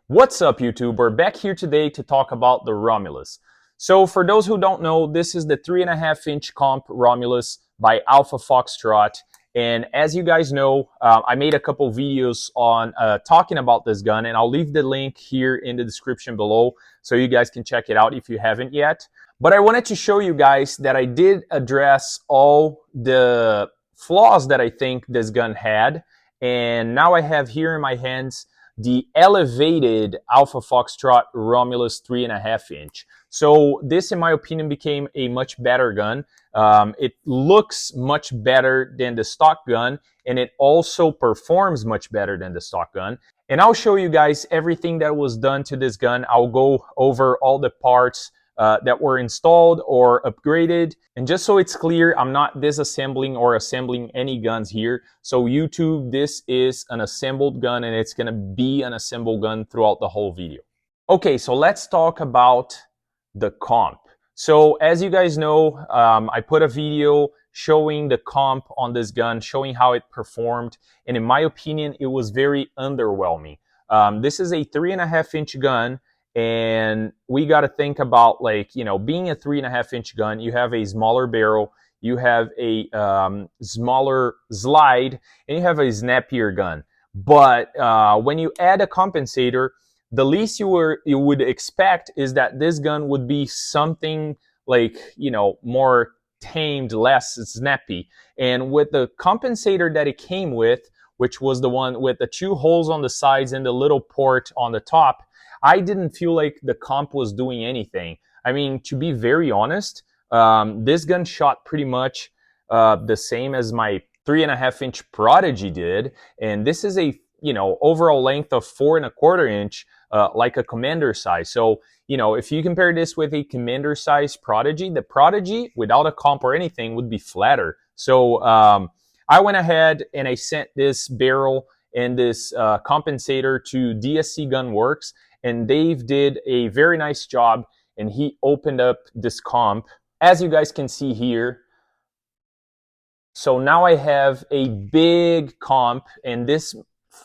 What's up, YouTube? We're back here today to talk about the Romulus. So for those who don't know, this is the 3.5-inch comp Romulus by Alpha Foxtrot. And as you guys know, I made a couple videos on talking about this gun, and I'll leave the link here in the description below so you guys can check it out if you haven't yet. But I wanted to show you guys that I did address all the flaws that I think this gun had. And now I have here in my hands the elevated Alpha Foxtrot Romulus 3.5-inch. So this, in my opinion, became a much better gun. It looks much better than the stock gun, and it also performs much better than the stock gun. And I'll show you guys everything that was done to this gun. I'll go over all the parts that were installed or upgraded. And just so it's clear, I'm not disassembling or assembling any guns here. So YouTube, this is an assembled gun, and it's gonna be an assembled gun throughout the whole video. Okay, so let's talk about the comp. So as you guys know, I put a video showing the comp on this gun, showing how it performed. And in my opinion, it was very underwhelming. This is a 3.5-inch gun. And we got to think about, like, you know, being a 3.5-inch gun, you have a smaller barrel, you have a smaller slide, and you have a snappier gun. But when you add a compensator, the least you would expect is that this gun would be something like, you know, more tamed, less snappy. And with the compensator that it came with, which was the one with the 2 holes on the sides and the little port on the top, I didn't feel like the comp was doing anything. I mean, to be very honest, this gun shot pretty much the same as my 3.5-inch Prodigy did. And this is a, you know, overall length of 4.25 inch, like a Commander size. So, you know, if you compare this with a Commander size Prodigy, the Prodigy without a comp or anything would be flatter. So I went ahead and I sent this barrel and this compensator to DSC Gun Works. And Dave did a very nice job, and he opened up this comp, as you guys can see here. So now I have a big comp, and this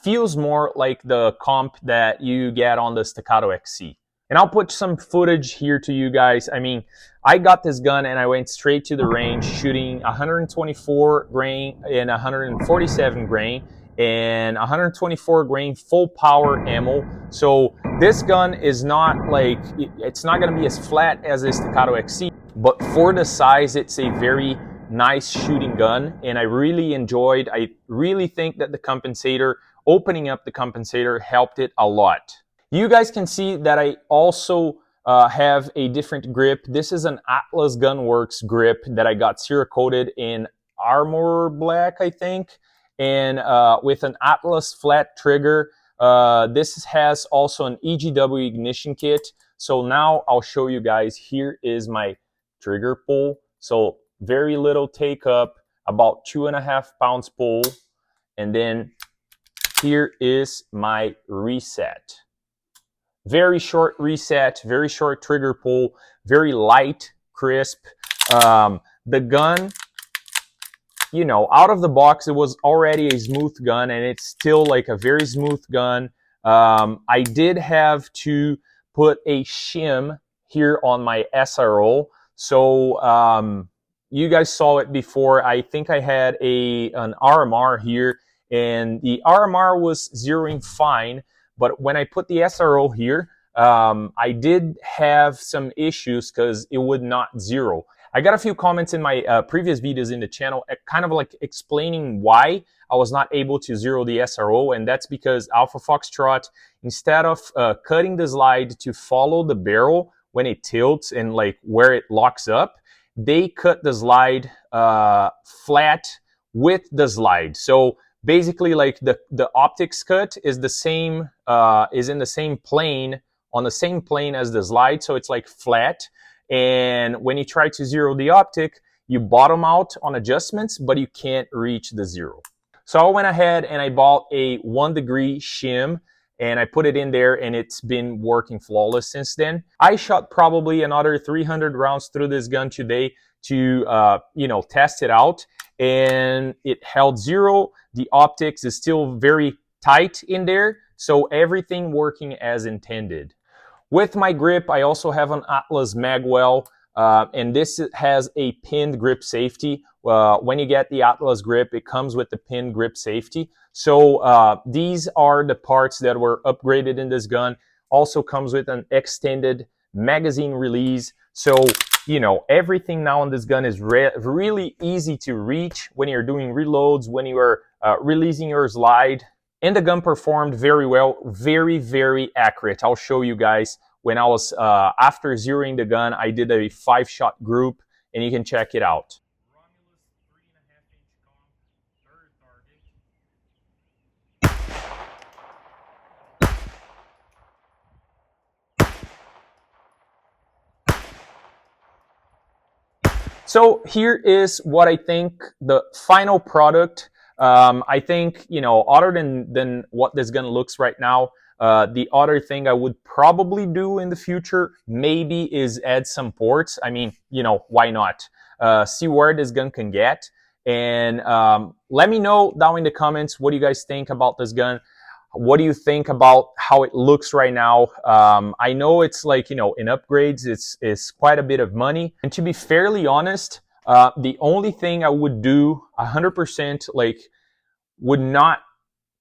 feels more like the comp that you get on the Staccato XC. And I'll put some footage here to you guys. I mean, I got this gun and I went straight to the range shooting 124 grain and 147 grain. And 124 grain full power ammo. So this gun is not like, it's not going to be as flat as a Staccato XC, but for the size, it's a very nice shooting gun, and I really enjoyed. I really think that the compensator, opening up the compensator, helped it a lot. You guys can see that I also have a different grip. This is an Atlas Gunworks grip that I got Cerakoted in Armor Black, I think. And with an Atlas flat trigger. This has also an EGW ignition kit. So now I'll show you guys. Here is my trigger pull. So very little take up, about 2.5 pounds pull. And then here is my reset. Very short reset, very short trigger pull, very light, crisp. The gun, you know, out of the box, it was already a smooth gun, and it's still like a very smooth gun. I did have to put a shim here on my SRO. So you guys saw it before. I think I had an RMR here, and the RMR was zeroing fine. But when I put the SRO here, I did have some issues because it would not zero. I got a few comments in my previous videos in the channel kind of like explaining why I was not able to zero the SRO, and that's because Alpha Foxtrot, instead of cutting the slide to follow the barrel when it tilts and like where it locks up, they cut the slide flat with the slide. So basically, like the optics cut is the same, is in the same plane, on the same plane as the slide, so it's like flat. And when you try to zero the optic, you bottom out on adjustments, but you can't reach the zero. So I went ahead and I bought a 1-degree shim, and I put it in there, and it's been working flawless since then. I shot probably another 300 rounds through this gun today to you know, test it out, and it held zero. The optics is still very tight in there, so everything working as intended. With my grip, I also have an Atlas Magwell, and this has a pinned grip safety. When you get the Atlas grip, it comes with the pinned grip safety. So these are the parts that were upgraded in this gun. Also comes with an extended magazine release. So, you know, everything now on this gun is really easy to reach when you're doing reloads, when you are releasing your slide. And the gun performed very well, very, very accurate. I'll show you guys. When I was, after zeroing the gun, I did a 5-shot group, and you can check it out. Romulus 3.5-inch comp, So here is what I think the final product. I think, you know, other than what this gun looks right now, the other thing I would probably do in the future maybe is add some ports. I mean, you know, why not? See where this gun can get. And let me know down in the comments what do you guys think about this gun. What do you think about how it looks right now? I know it's like, you know, in upgrades, it's quite a bit of money. And to be fairly honest, the only thing I would do 100%, like, would not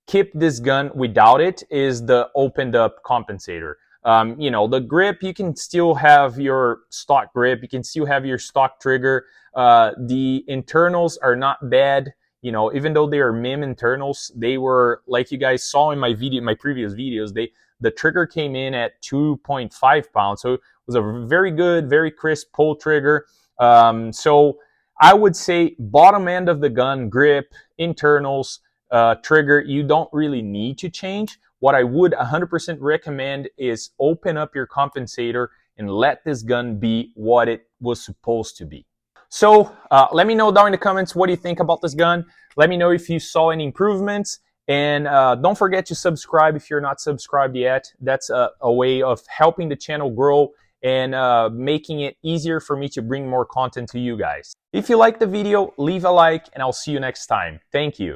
keep this gun without it is the opened up compensator. You know, the grip, you can still have your stock grip, you can still have your stock trigger. The internals are not bad. You know, even though they are MIM internals, they were, like you guys saw in my previous videos, the trigger came in at 2.5 pounds. So it was a very good, very crisp pull trigger. So I would say bottom end of the gun, grip, internals, trigger, you don't really need to change. What I would 100% recommend is open up your compensator and let this gun be what it was supposed to be. So let me know down in the comments what do you think about this gun. Let me know if you saw any improvements. And don't forget to subscribe if you're not subscribed yet. That's a way of helping the channel grow and making it easier for me to bring more content to you guys. If you liked the video, leave a like, and I'll see you next time. Thank you.